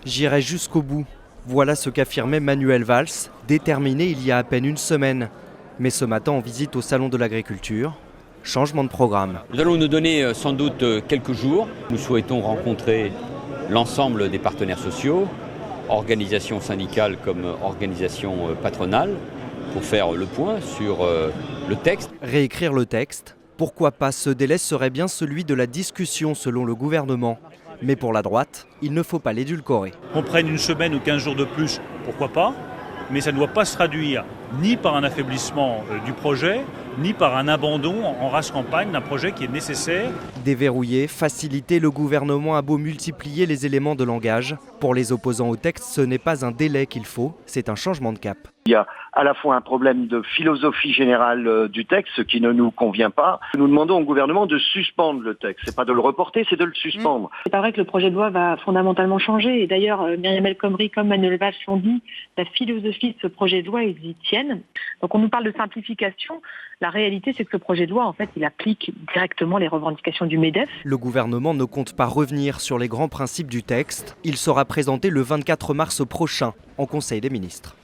J'irai jusqu'au bout. Voilà ce qu'affirmait Manuel Valls, déterminé il y a à peine une semaine. Mais ce matin, en visite au Salon de l'Agriculture, changement de programme. Nous allons nous donner sans doute quelques jours. Nous souhaitons rencontrer l'ensemble des partenaires sociaux, organisations syndicales comme organisations patronales, pour faire le point sur le texte. Réécrire le texte, pourquoi pas? Ce délai serait bien celui de la discussion selon le gouvernement. Mais pour la droite, il ne faut pas l'édulcorer. Qu'on prenne une semaine ou 15 jours de plus, pourquoi pas? Mais ça ne doit pas se traduire ni par un affaiblissement du projet, ni par un abandon en rase campagne d'un projet qui est nécessaire. Déverrouiller, faciliter, le gouvernement a beau multiplier les éléments de langage. Pour les opposants au texte, ce n'est pas un délai qu'il faut, c'est un changement de cap. Il y a à la fois un problème de philosophie générale du texte, ce qui ne nous convient pas. Nous demandons au gouvernement de suspendre le texte. C'est pas de le reporter, c'est de le suspendre. C'est pas vrai que le projet de loi va fondamentalement changer. Et d'ailleurs, Myriam El Khomri comme Manuel Valls l'ont dit, la philosophie de ce projet de loi, ils y tiennent. Donc on nous parle de simplification. La réalité, c'est que ce projet de loi, en fait, il applique directement les revendications du MEDEF. Le gouvernement ne compte pas revenir sur les grands principes du texte. Il sera présenté le 24 mars prochain en Conseil des ministres.